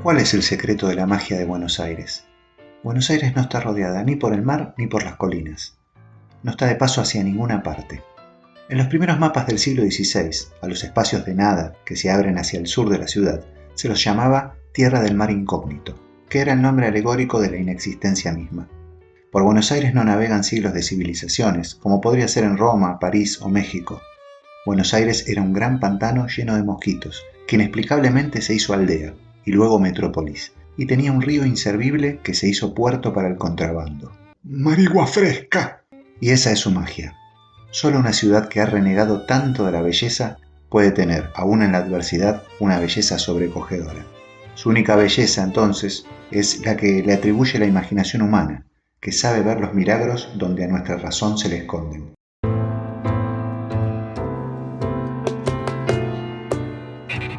¿Cuál es el secreto de la magia de Buenos Aires? Buenos Aires no está rodeada ni por el mar ni por las colinas. No está de paso hacia ninguna parte. En los primeros mapas del siglo XVI, a los espacios de nada que se abren hacia el sur de la ciudad, se los llamaba Tierra del Mar Incógnito, que era el nombre alegórico de la inexistencia misma. Por Buenos Aires no navegan siglos de civilizaciones, como podría ser en Roma, París o México. Buenos Aires era un gran pantano lleno de mosquitos, que inexplicablemente se hizo aldea, y luego metrópolis, y tenía un río inservible que se hizo puerto para el contrabando. ¡Marigua fresca! Y esa es su magia. Solo una ciudad que ha renegado tanto de la belleza puede tener, aún en la adversidad, una belleza sobrecogedora. Su única belleza, entonces, es la que le atribuye la imaginación humana, que sabe ver los milagros donde a nuestra razón se le esconden.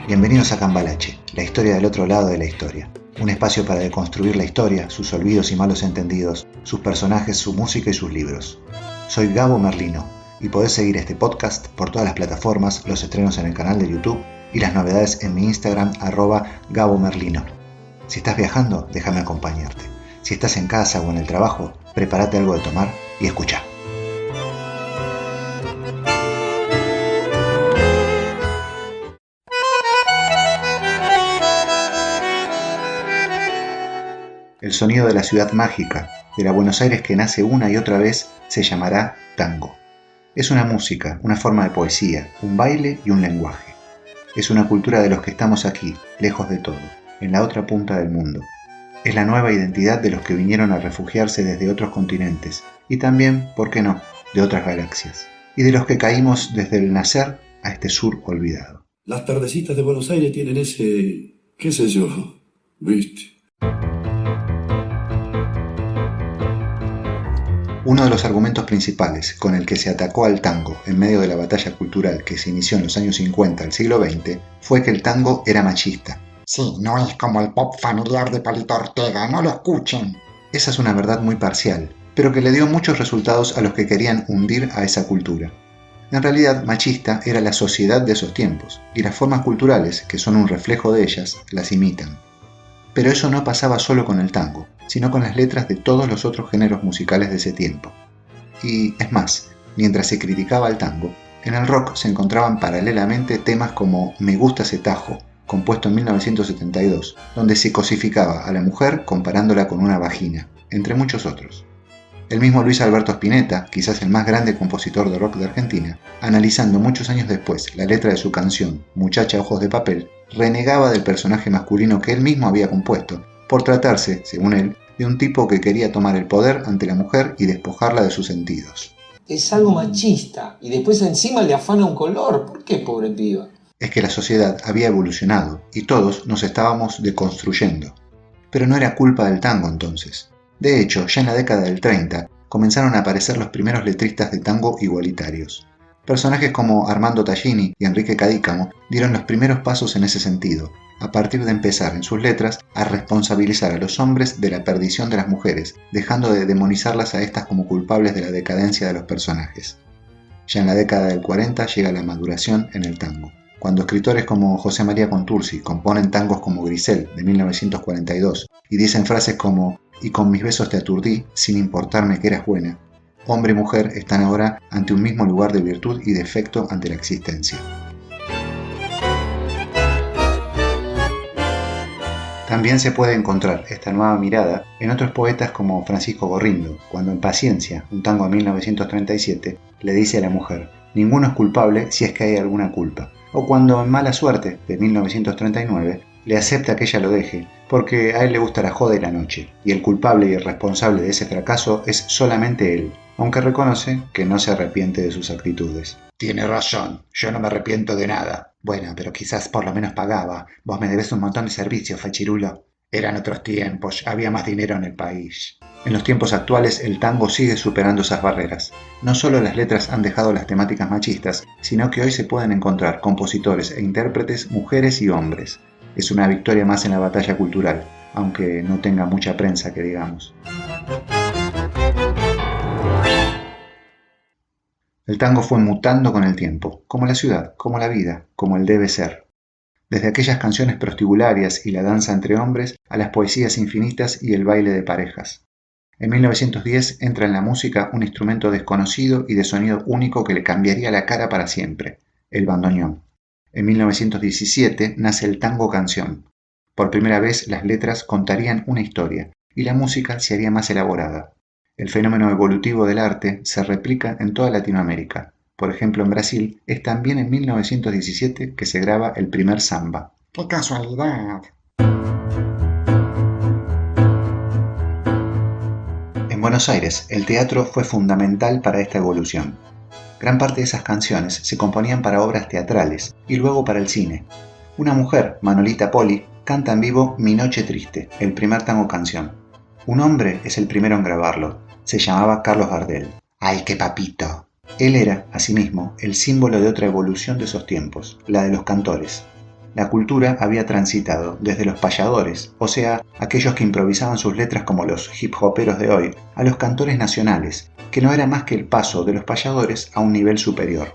Bienvenidos a Cambalache, la historia del otro lado de la historia. Un espacio para deconstruir la historia, sus olvidos y malos entendidos, sus personajes, su música y sus libros. Soy Gabo Merlino y podés seguir este podcast por todas las plataformas, los estrenos en el canal de YouTube y las novedades en mi Instagram @GaboMerlino. Si estás viajando, déjame acompañarte. Si estás en casa o en el trabajo, prepárate algo de tomar y escucha. El sonido de la ciudad mágica, de la Buenos Aires que nace una y otra vez, se llamará tango. Es una música, una forma de poesía, un baile y un lenguaje. Es una cultura de los que estamos aquí, lejos de todo, en la otra punta del mundo. Es la nueva identidad de los que vinieron a refugiarse desde otros continentes y también, ¿por qué no?, de otras galaxias. Y de los que caímos desde el nacer a este sur olvidado. Las tardecitas de Buenos Aires tienen ese, qué sé yo, ¿viste? Uno de los argumentos principales con el que se atacó al tango en medio de la batalla cultural que se inició en los años 50 del siglo XX fue que el tango era machista. Sí, no es como el pop familiar de Palito Ortega, no lo escuchen. Esa es una verdad muy parcial, pero que le dio muchos resultados a los que querían hundir a esa cultura. En realidad, machista era la sociedad de esos tiempos, y las formas culturales, que son un reflejo de ellas, las imitan. Pero eso no pasaba solo con el tango, sino con las letras de todos los otros géneros musicales de ese tiempo. Y, es más, mientras se criticaba al tango, en el rock se encontraban paralelamente temas como Me gusta ese tajo, compuesto en 1972, donde se cosificaba a la mujer comparándola con una vagina, entre muchos otros. El mismo Luis Alberto Spinetta, quizás el más grande compositor de rock de Argentina, analizando muchos años después la letra de su canción Muchacha Ojos de Papel, renegaba del personaje masculino que él mismo había compuesto, por tratarse, según él, de un tipo que quería tomar el poder ante la mujer y despojarla de sus sentidos. Es algo machista, y después encima le afana un color. ¿Por qué, pobre piba? Es que la sociedad había evolucionado y todos nos estábamos deconstruyendo. Pero no era culpa del tango entonces. De hecho, ya en la década del 30 comenzaron a aparecer los primeros letristas de tango igualitarios. Personajes como Armando Tallini y Enrique Cadícamo dieron los primeros pasos en ese sentido, a partir de empezar en sus letras a responsabilizar a los hombres de la perdición de las mujeres, dejando de demonizarlas a estas como culpables de la decadencia de los personajes. Ya en la década del 40 llega la maduración en el tango, cuando escritores como José María Contursi componen tangos como Grisel, de 1942, y dicen frases como «Y con mis besos te aturdí, sin importarme que eras buena», hombre y mujer están ahora ante un mismo lugar de virtud y defecto ante la existencia. También se puede encontrar esta nueva mirada en otros poetas como Francisco Gorrindo, cuando en Paciencia, un tango de 1937, le dice a la mujer «Ninguno es culpable si es que hay alguna culpa», o cuando en Mala Suerte, de 1939, le acepta que ella lo deje, porque a él le gusta la joda y la noche, y el culpable y el responsable de ese fracaso es solamente él, aunque reconoce que no se arrepiente de sus actitudes. Tiene razón, yo no me arrepiento de nada. Bueno, pero quizás por lo menos pagaba. Vos me debes un montón de servicios, fachirulo. Eran otros tiempos, había más dinero en el país. En los tiempos actuales el tango sigue superando esas barreras. No solo las letras han dejado las temáticas machistas, sino que hoy se pueden encontrar compositores e intérpretes mujeres y hombres. Es una victoria más en la batalla cultural, aunque no tenga mucha prensa que digamos. El tango fue mutando con el tiempo, como la ciudad, como la vida, como el debe ser. desde aquellas canciones prostibularias y la danza entre hombres a las poesías infinitas y el baile de parejas. En 1910 entra en la música un instrumento desconocido y de sonido único que le cambiaría la cara para siempre, el bandoneón. En 1917 nace el tango canción. Por primera vez las letras contarían una historia y la música se haría más elaborada. El fenómeno evolutivo del arte se replica en toda Latinoamérica. Por ejemplo, en Brasil es también en 1917 que se graba el primer samba. ¡Qué casualidad! En Buenos Aires, el teatro fue fundamental para esta evolución. Gran parte de esas canciones se componían para obras teatrales y luego para el cine. Una mujer, Manolita Poli, canta en vivo Mi Noche Triste, el primer tango canción. Un hombre es el primero en grabarlo. Se llamaba Carlos Gardel. ¡Ay, qué papito! Él era, asimismo, el símbolo de otra evolución de esos tiempos, la de los cantores. La cultura había transitado desde los payadores, o sea, aquellos que improvisaban sus letras como los hip hoperos de hoy, a los cantores nacionales, que no era más que el paso de los payadores a un nivel superior.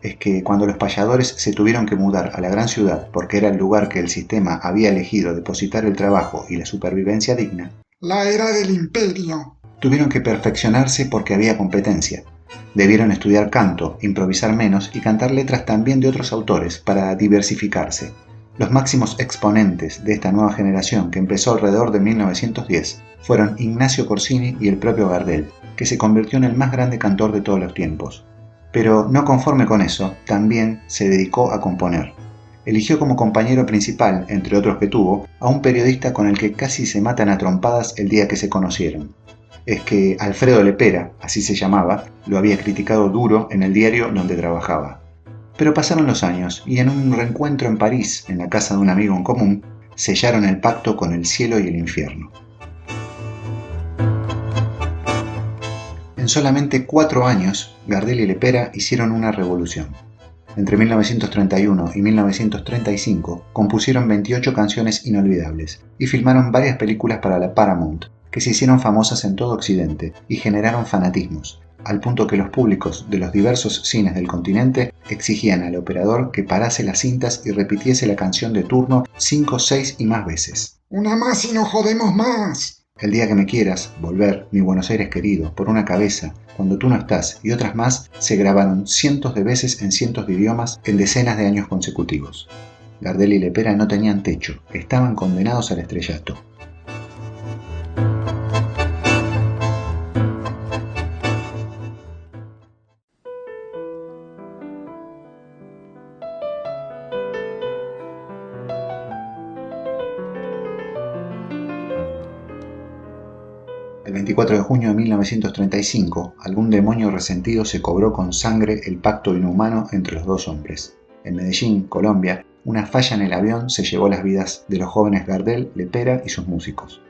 Es que cuando los payadores se tuvieron que mudar a la gran ciudad porque era el lugar que el sistema había elegido depositar el trabajo y la supervivencia digna, ¡La era del imperio! Tuvieron que perfeccionarse porque había competencia. Debieron estudiar canto, improvisar menos y cantar letras también de otros autores para diversificarse. Los máximos exponentes de esta nueva generación que empezó alrededor de 1910 fueron Ignacio Corsini y el propio Gardel, que se convirtió en el más grande cantor de todos los tiempos. Pero no conforme con eso, también se dedicó a componer. Eligió como compañero principal, entre otros que tuvo, a un periodista con el que casi se matan a trompadas el día que se conocieron. Es que Alfredo Lepera, así se llamaba, lo había criticado duro en el diario donde trabajaba. Pero pasaron los años y en un reencuentro en París, en la casa de un amigo en común, sellaron el pacto con el cielo y el infierno. En solamente 4 años, Gardel y Lepera hicieron una revolución. Entre 1931 y 1935 compusieron 28 canciones inolvidables y filmaron varias películas para la Paramount, que se hicieron famosas en todo Occidente y generaron fanatismos, al punto que los públicos de los diversos cines del continente exigían al operador que parase las cintas y repitiese la canción de turno 5, 6 y más veces. ¡Una más y no jodemos más! El día que me quieras, Volver, mi Buenos Aires querido, Por una cabeza, Cuando tú no estás y otras más se grabaron cientos de veces en cientos de idiomas en decenas de años consecutivos. Gardel y Lepera no tenían techo, estaban condenados al estrellato. El 24 de junio de 1935, algún demonio resentido se cobró con sangre el pacto inhumano entre los dos hombres. En Medellín, Colombia, una falla en el avión se llevó las vidas de los jóvenes Gardel, Lepera y sus músicos.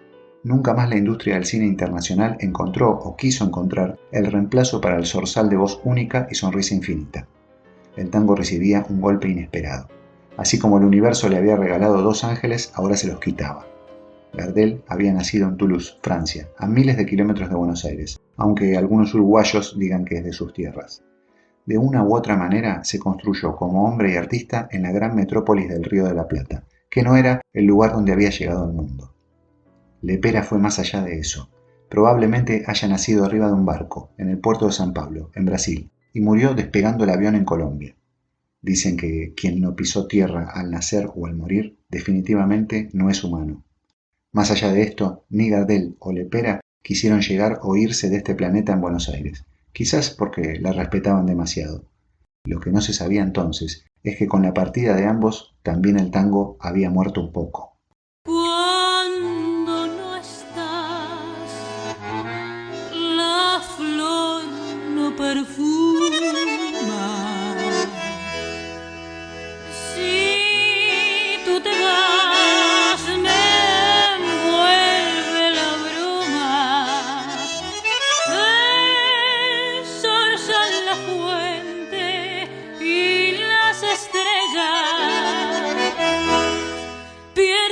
Nunca más la industria del cine internacional encontró o quiso encontrar el reemplazo para el zorzal de voz única y sonrisa infinita. El tango recibía un golpe inesperado. Así como el universo le había regalado 2 ángeles, ahora se los quitaba. Gardel había nacido en Toulouse, Francia, a miles de kilómetros de Buenos Aires, aunque algunos uruguayos digan que es de sus tierras. De una u otra manera se construyó como hombre y artista en la gran metrópolis del Río de la Plata, que no era el lugar donde había llegado al mundo. Lepera fue más allá de eso. Probablemente haya nacido arriba de un barco, en el puerto de San Pablo, en Brasil, y murió despegando el avión en Colombia. Dicen que quien no pisó tierra al nacer o al morir definitivamente no es humano. Más allá de esto, ni Gardel o Lepera quisieron llegar o irse de este planeta en Buenos Aires, quizás porque la respetaban demasiado. Lo que no se sabía entonces es que con la partida de ambos también el tango había muerto un poco. Cuando no estás, la flor no perfuma. Si tú te vas, me envuelve la bruma. El sol sale en la fuente y las estrellas pierden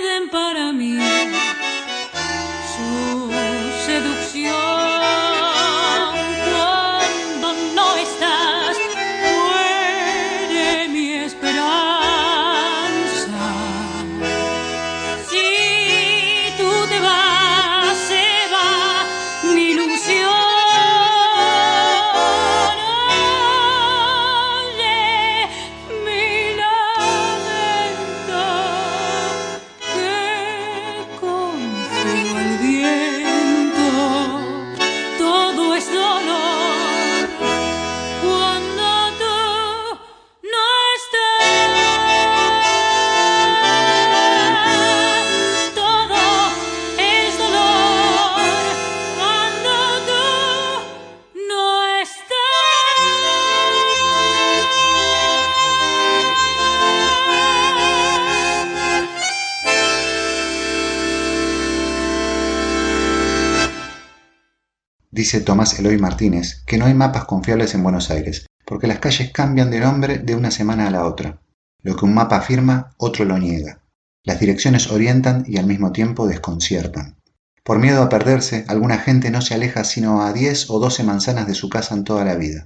Dice Tomás Eloy Martínez que no hay mapas confiables en Buenos Aires, porque las calles cambian de nombre de una semana a la otra. Lo que un mapa afirma, otro lo niega. Las direcciones orientan y al mismo tiempo desconciertan. Por miedo a perderse, alguna gente no se aleja sino a 10 o 12 manzanas de su casa en toda la vida.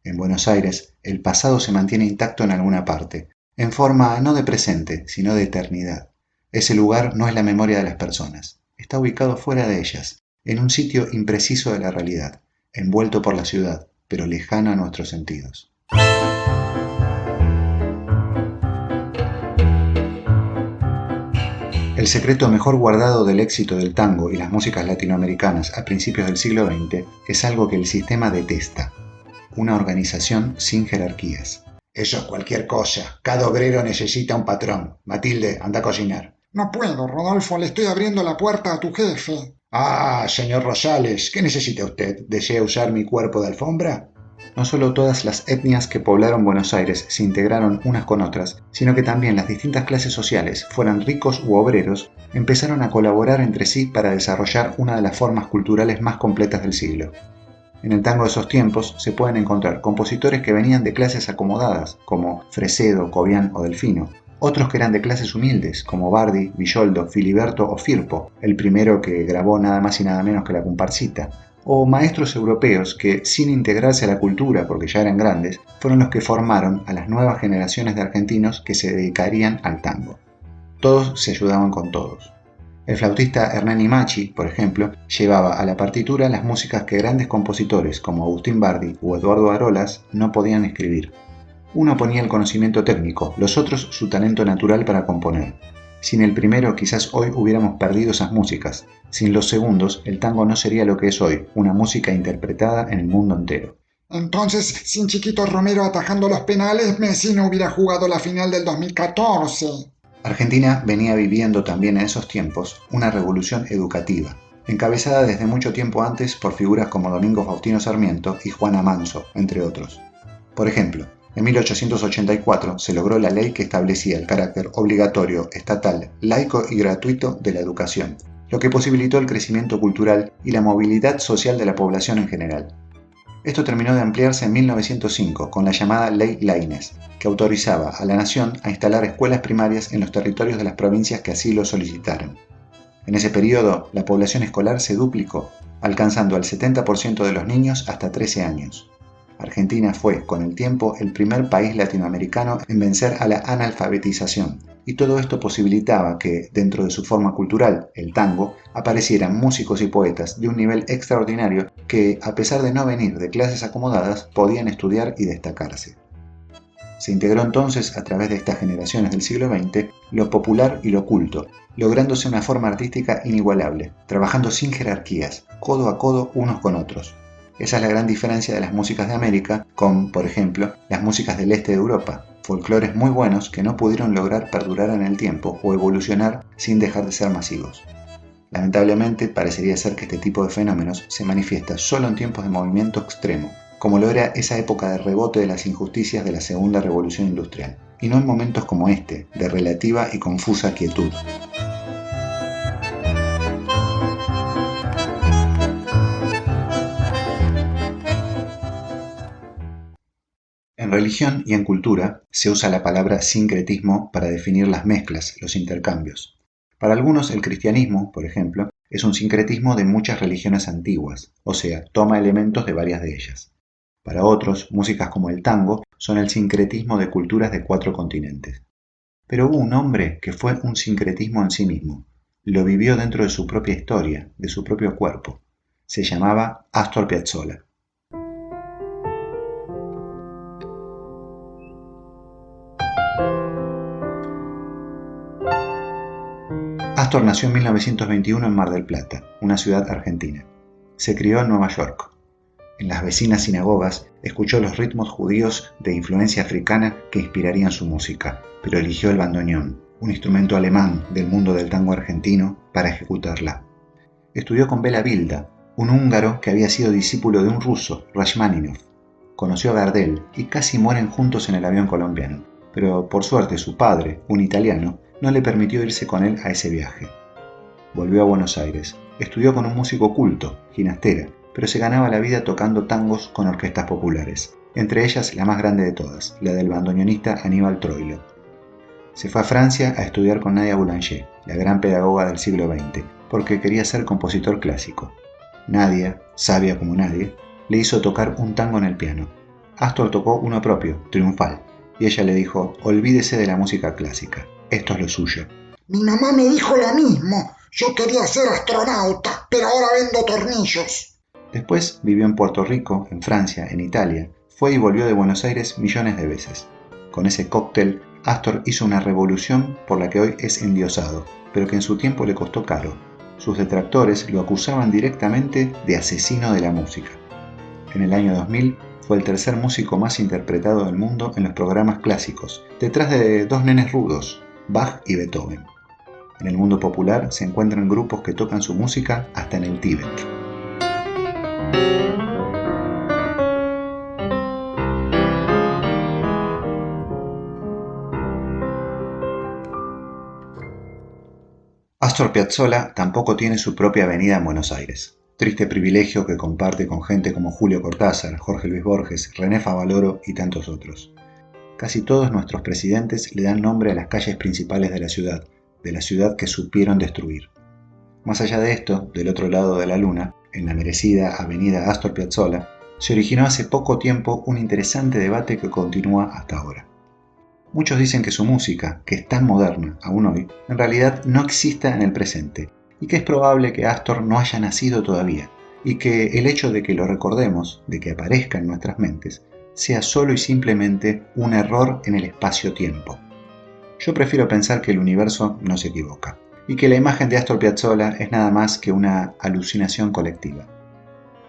En Buenos Aires, el pasado se mantiene intacto en alguna parte, en forma no de presente, sino de eternidad. Ese lugar no es la memoria de las personas, está ubicado fuera de ellas, en un sitio impreciso de la realidad, envuelto por la ciudad, pero lejano a nuestros sentidos. El secreto mejor guardado del éxito del tango y las músicas latinoamericanas a principios del siglo XX es algo que el sistema detesta: una organización sin jerarquías. Eso es cualquier cosa. Cada obrero necesita un patrón. Matilde, anda a cocinar. No puedo, Rodolfo, le estoy abriendo la puerta a tu jefe. Ah, señor Rosales, ¿qué necesita usted? ¿Desea usar mi cuerpo de alfombra? No solo todas las etnias que poblaron Buenos Aires se integraron unas con otras, sino que también las distintas clases sociales, fueran ricos u obreros, empezaron a colaborar entre sí para desarrollar una de las formas culturales más completas del siglo. En el tango de esos tiempos se pueden encontrar compositores que venían de clases acomodadas, como Fresedo, Cobián o Delfino, otros que eran de clases humildes, como Bardi, Villoldo, Filiberto o Firpo, el primero que grabó nada más y nada menos que la comparsita, o maestros europeos que, sin integrarse a la cultura porque ya eran grandes, fueron los que formaron a las nuevas generaciones de argentinos que se dedicarían al tango. Todos se ayudaban con todos. El flautista Hernani Machi, por ejemplo, llevaba a la partitura las músicas que grandes compositores como Agustín Bardi o Eduardo Arolas no podían escribir. Uno ponía el conocimiento técnico, los otros su talento natural para componer. Sin el primero quizás hoy hubiéramos perdido esas músicas. Sin los segundos, el tango no sería lo que es hoy, una música interpretada en el mundo entero. Entonces, sin Chiquito Romero atajando los penales, Messi no hubiera jugado la final del 2014. Argentina venía viviendo también en esos tiempos una revolución educativa, encabezada desde mucho tiempo antes por figuras como Domingo Faustino Sarmiento y Juana Manso, entre otros. Por ejemplo, en 1884 se logró la ley que establecía el carácter obligatorio, estatal, laico y gratuito de la educación, lo que posibilitó el crecimiento cultural y la movilidad social de la población en general. Esto terminó de ampliarse en 1905 con la llamada Ley Laínez, que autorizaba a la nación a instalar escuelas primarias en los territorios de las provincias que así lo solicitaran. En ese periodo, la población escolar se duplicó, alcanzando al 70% de los niños hasta 13 años. Argentina fue, con el tiempo, el primer país latinoamericano en vencer a la analfabetización, y todo esto posibilitaba que, dentro de su forma cultural, el tango, aparecieran músicos y poetas de un nivel extraordinario que, a pesar de no venir de clases acomodadas, podían estudiar y destacarse. Se integró entonces, a través de estas generaciones del siglo XX, lo popular y lo culto, lográndose una forma artística inigualable, trabajando sin jerarquías, codo a codo unos con otros. Esa es la gran diferencia de las músicas de América con, por ejemplo, las músicas del este de Europa, folclores muy buenos que no pudieron lograr perdurar en el tiempo o evolucionar sin dejar de ser masivos. Lamentablemente, parecería ser que este tipo de fenómenos se manifiesta solo en tiempos de movimiento extremo, como lo era esa época de rebote de las injusticias de la segunda revolución industrial, y no en momentos como este, de relativa y confusa quietud. En religión y en cultura se usa la palabra sincretismo para definir las mezclas, los intercambios. Para algunos el cristianismo, por ejemplo, es un sincretismo de muchas religiones antiguas, o sea, toma elementos de varias de ellas. Para otros, músicas como el tango son el sincretismo de culturas de 4 continentes. Pero hubo un hombre que fue un sincretismo en sí mismo. Lo vivió dentro de su propia historia, de su propio cuerpo. Se llamaba Astor Piazzolla. Astor nació en 1921 en Mar del Plata, una ciudad argentina. Se crió en Nueva York. En las vecinas sinagogas escuchó los ritmos judíos de influencia africana que inspirarían su música, pero eligió el bandoneón, un instrumento alemán del mundo del tango argentino, para ejecutarla. Estudió con Bela Bilda, un húngaro que había sido discípulo de un ruso, Rachmaninoff. Conoció a Gardel y casi mueren juntos en el avión colombiano, pero por suerte su padre, un italiano, no le permitió irse con él a ese viaje. Volvió a Buenos Aires, estudió con un músico culto, Ginastera, pero se ganaba la vida tocando tangos con orquestas populares, entre ellas la más grande de todas, la del bandoneonista Aníbal Troilo. Se fue a Francia a estudiar con Nadia Boulanger, la gran pedagoga del siglo XX, porque quería ser compositor clásico. Nadia, sabia como nadie, le hizo tocar un tango en el piano. Astor tocó uno propio, Triunfal, y ella le dijo: olvídese de la música clásica, esto es lo suyo. Mi mamá me dijo lo mismo. Yo quería ser astronauta, pero ahora vendo tornillos. Después vivió en Puerto Rico, en Francia, en Italia. Fue y volvió de Buenos Aires millones de veces. Con ese cóctel, Astor hizo una revolución por la que hoy es endiosado, pero que en su tiempo le costó caro. Sus detractores lo acusaban directamente de asesino de la música. En el año 2000 fue el tercer músico más interpretado del mundo en los programas clásicos, detrás de dos nenes rudos, Bach y Beethoven. En el mundo popular se encuentran grupos que tocan su música hasta en el Tíbet. Astor Piazzolla tampoco tiene su propia avenida en Buenos Aires. Triste privilegio que comparte con gente como Julio Cortázar, Jorge Luis Borges, René Favaloro y tantos otros. Casi todos nuestros presidentes le dan nombre a las calles principales de la ciudad que supieron destruir. Más allá de esto, del otro lado de la luna, en la merecida avenida Astor Piazzolla, se originó hace poco tiempo un interesante debate que continúa hasta ahora. Muchos dicen que su música, que es tan moderna aún hoy, en realidad no exista en el presente, y que es probable que Astor no haya nacido todavía, y que el hecho de que lo recordemos, de que aparezca en nuestras mentes, sea solo y simplemente un error en el espacio-tiempo. Yo prefiero pensar que el universo no se equivoca, y que la imagen de Astor Piazzolla es nada más que una alucinación colectiva.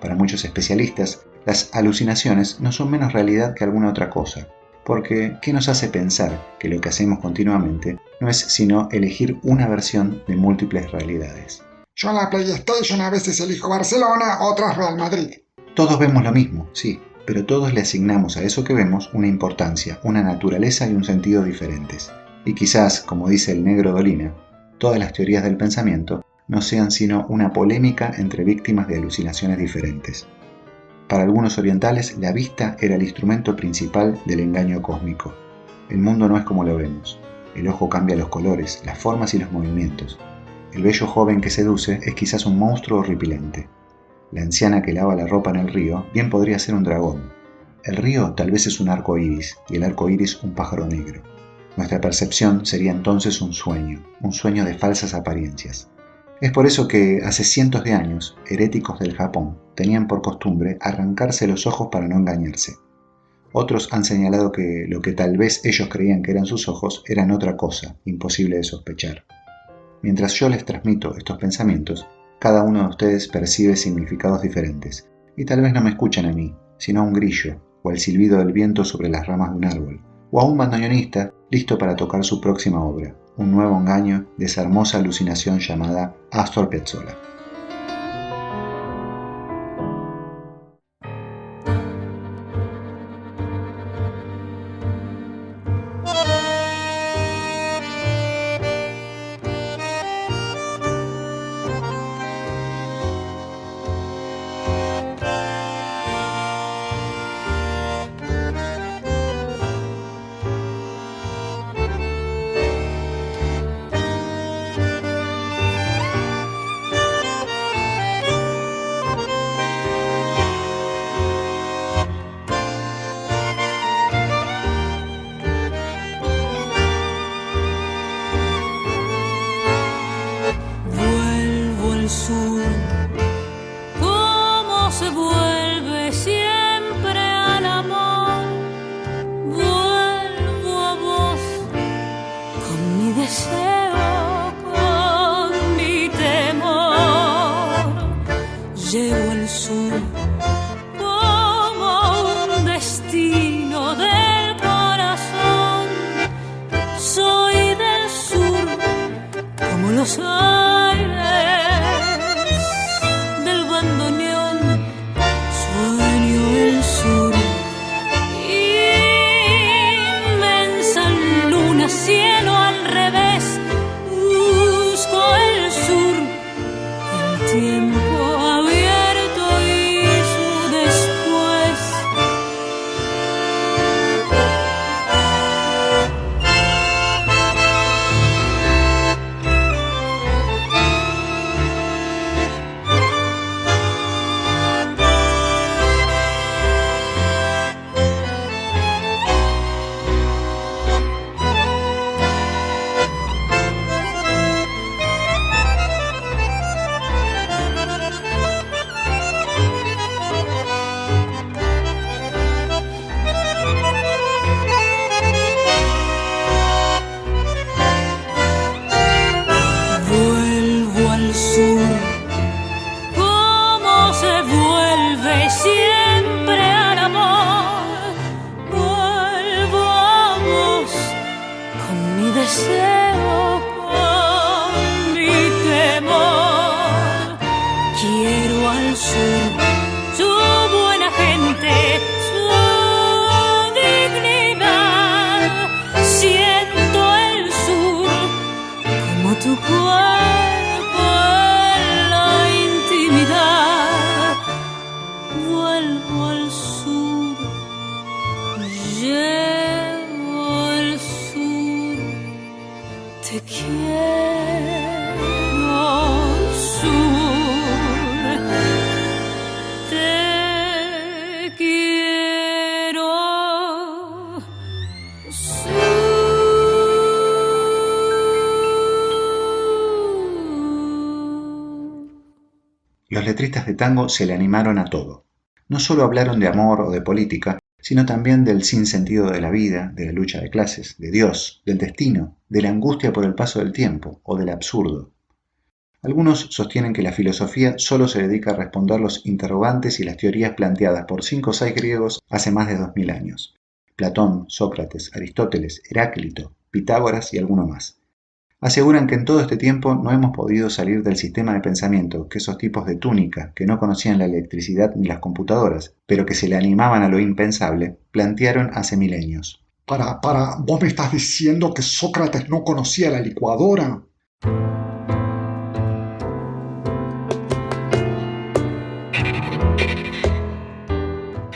Para muchos especialistas, las alucinaciones no son menos realidad que alguna otra cosa, porque ¿qué nos hace pensar que lo que hacemos continuamente no es sino elegir una versión de múltiples realidades? Yo en la PlayStation a veces elijo Barcelona, otras Real Madrid. Todos vemos lo mismo, sí, pero todos le asignamos a eso que vemos una importancia, una naturaleza y un sentido diferentes. Y quizás, como dice el negro Dolina, todas las teorías del pensamiento no sean sino una polémica entre víctimas de alucinaciones diferentes. Para algunos orientales, la vista era el instrumento principal del engaño cósmico. El mundo no es como lo vemos. El ojo cambia los colores, las formas y los movimientos. El bello joven que seduce es quizás un monstruo horripilante. La anciana que lava la ropa en el río bien podría ser un dragón. El río tal vez es un arco iris y el arco iris un pájaro negro. Nuestra percepción sería entonces un sueño de falsas apariencias. Es por eso que hace cientos de años, heréticos del Japón tenían por costumbre arrancarse los ojos para no engañarse. Otros han señalado que lo que tal vez ellos creían que eran sus ojos eran otra cosa, imposible de sospechar. Mientras yo les transmito estos pensamientos, cada uno de ustedes percibe significados diferentes, y tal vez no me escuchan a mí, sino a un grillo, o al silbido del viento sobre las ramas de un árbol, o a un bandoneonista listo para tocar su próxima obra, un nuevo engaño de esa hermosa alucinación llamada Astor Piazzolla. Llevo el sur como un destino del corazón. Soy del sur como los aires del bandoneón. Sueño el sur, inmensa luna, cielo al revés. Busco el sur, el tiempo abierto y deseo con mi temor. Quiero al sur su buena gente, su dignidad. Siento el sur como tu cuerpo en la intimidad. Vuelvo al sur, llevo al sur, te quiero sur, te quiero sur. Los letristas de tango se le animaron a todo. No solo hablaron de amor o de política, sino también del sinsentido de la vida, de la lucha de clases, de Dios, del destino, de la angustia por el paso del tiempo o del absurdo. Algunos sostienen que la filosofía solo se dedica a responder los interrogantes y las teorías planteadas por 5 o 6 griegos hace más de 2000 años. Platón, Sócrates, Aristóteles, Heráclito, Pitágoras y alguno más. Aseguran que en todo este tiempo no hemos podido salir del sistema de pensamiento que esos tipos de túnica, que no conocían la electricidad ni las computadoras, pero que se le animaban a lo impensable, plantearon hace milenios. ¿Vos me estás diciendo que Sócrates no conocía la licuadora?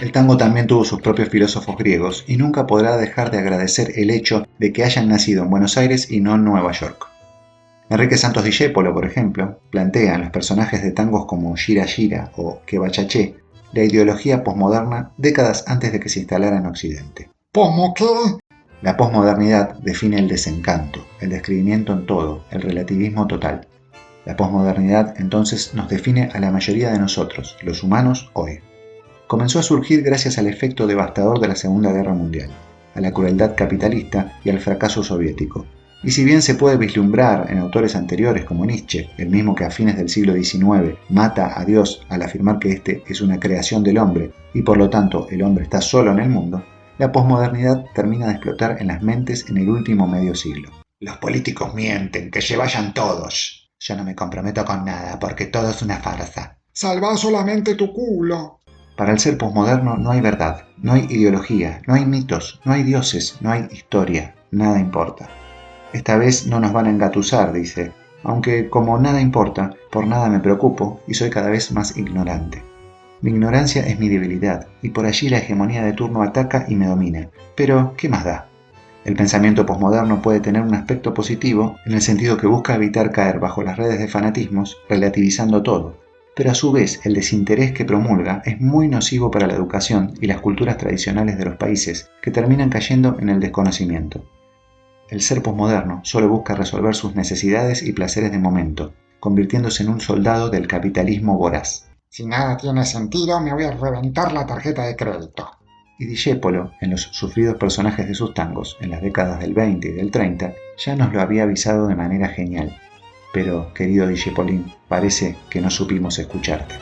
El tango también tuvo sus propios filósofos griegos y nunca podrá dejar de agradecer el hecho de que hayan nacido en Buenos Aires y no en Nueva York. Enrique Santos Discépolo, por ejemplo, plantea en los personajes de tangos como Gira Gira o Que Bachaché la ideología posmoderna décadas antes de que se instalara en Occidente. ¿Cómo qué? La posmodernidad define el desencanto, el descreimiento en todo, el relativismo total. La posmodernidad entonces nos define a la mayoría de nosotros, los humanos, hoy. Comenzó a surgir gracias al efecto devastador de la Segunda Guerra Mundial, a la crueldad capitalista y al fracaso soviético. Y si bien se puede vislumbrar en autores anteriores como Nietzsche, el mismo que a fines del siglo XIX mata a Dios al afirmar que éste es una creación del hombre y por lo tanto el hombre está solo en el mundo, la posmodernidad termina de explotar en las mentes en el último medio siglo. Los políticos mienten, que se vayan todos. Yo no me comprometo con nada porque todo es una farsa. Salva solamente tu culo. Para el ser posmoderno no hay verdad, no hay ideología, no hay mitos, no hay dioses, no hay historia, nada importa. Esta vez no nos van a engatusar, dice, aunque como nada importa, por nada me preocupo y soy cada vez más ignorante. Mi ignorancia es mi debilidad y por allí la hegemonía de turno ataca y me domina. Pero, ¿qué más da? El pensamiento posmoderno puede tener un aspecto positivo en el sentido que busca evitar caer bajo las redes de fanatismos, relativizando todo. Pero a su vez el desinterés que promulga es muy nocivo para la educación y las culturas tradicionales de los países, que terminan cayendo en el desconocimiento. El ser posmoderno solo busca resolver sus necesidades y placeres de momento, convirtiéndose en un soldado del capitalismo voraz. Si nada tiene sentido, me voy a reventar la tarjeta de crédito. Y Discépolo, en los sufridos personajes de sus tangos, en las décadas del 20 y del 30, ya nos lo había avisado de manera genial. Pero, querido Discepolín, parece que no supimos escucharte.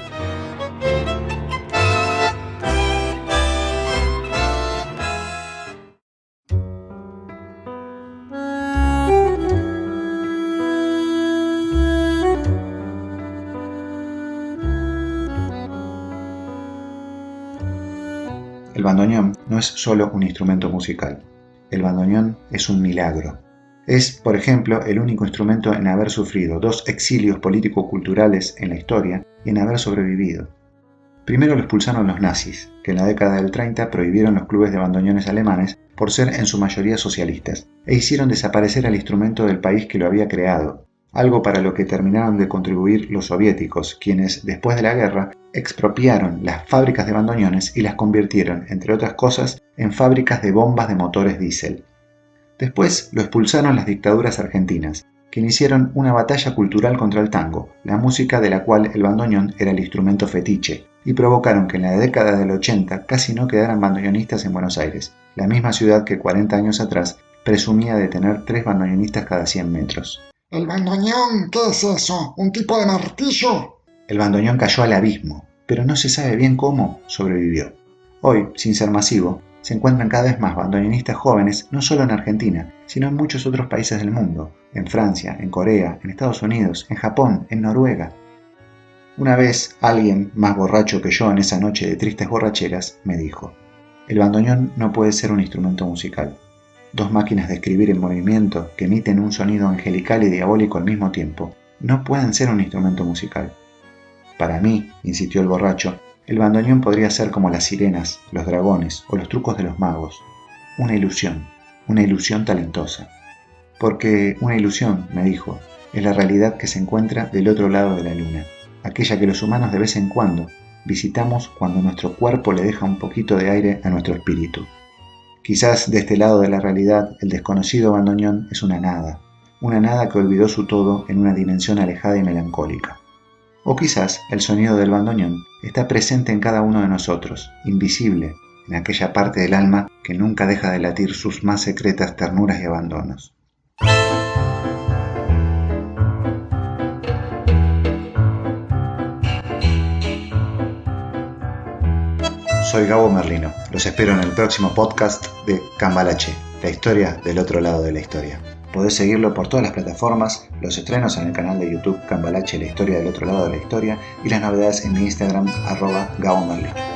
El bandoneón no es solo un instrumento musical. El bandoneón es un milagro. Es, por ejemplo, el único instrumento en haber sufrido 2 exilios político-culturales en la historia y en haber sobrevivido. Primero lo expulsaron los nazis, que en la década del 30 prohibieron los clubes de bandoneones alemanes por ser en su mayoría socialistas, e hicieron desaparecer al instrumento del país que lo había creado, algo para lo que terminaron de contribuir los soviéticos, quienes, después de la guerra, expropiaron las fábricas de bandoneones y las convirtieron, entre otras cosas, en fábricas de bombas de motores diésel. Después lo expulsaron las dictaduras argentinas, que iniciaron una batalla cultural contra el tango, la música de la cual el bandoneón era el instrumento fetiche, y provocaron que en la década del 80 casi no quedaran bandoneonistas en Buenos Aires, la misma ciudad que 40 años atrás presumía de tener 3 bandoneonistas cada 100 metros. ¿El bandoneón? ¿Qué es eso? ¿Un tipo de martillo? El bandoneón cayó al abismo, pero no se sabe bien cómo sobrevivió. Hoy, sin ser masivo, Se encuentran cada vez más bandoneonistas jóvenes, no solo en Argentina, sino en muchos otros países del mundo, en Francia, en Corea, en Estados Unidos, en Japón, en Noruega. Una vez, alguien, más borracho que yo en esa noche de tristes borracheras, me dijo: el bandoneón no puede ser un instrumento musical. Dos máquinas de escribir en movimiento que emiten un sonido angelical y diabólico al mismo tiempo no pueden ser un instrumento musical. Para mí, insistió el borracho, el bandoneón podría ser como las sirenas, los dragones o los trucos de los magos. Una ilusión talentosa. Porque una ilusión, me dijo, es la realidad que se encuentra del otro lado de la luna, aquella que los humanos de vez en cuando visitamos cuando nuestro cuerpo le deja un poquito de aire a nuestro espíritu. Quizás de este lado de la realidad el desconocido bandoneón es una nada que olvidó su todo en una dimensión alejada y melancólica. O quizás el sonido del bandoneón está presente en cada uno de nosotros, invisible, en aquella parte del alma que nunca deja de latir sus más secretas ternuras y abandonos. Soy Gabo Merlino. Los espero en el próximo podcast de Cambalache, la historia del otro lado de la historia. Podés seguirlo por todas las plataformas, los estrenos en el canal de YouTube Cambalache, la historia del otro lado de la historia, y las novedades en mi Instagram, @GaboMerlino.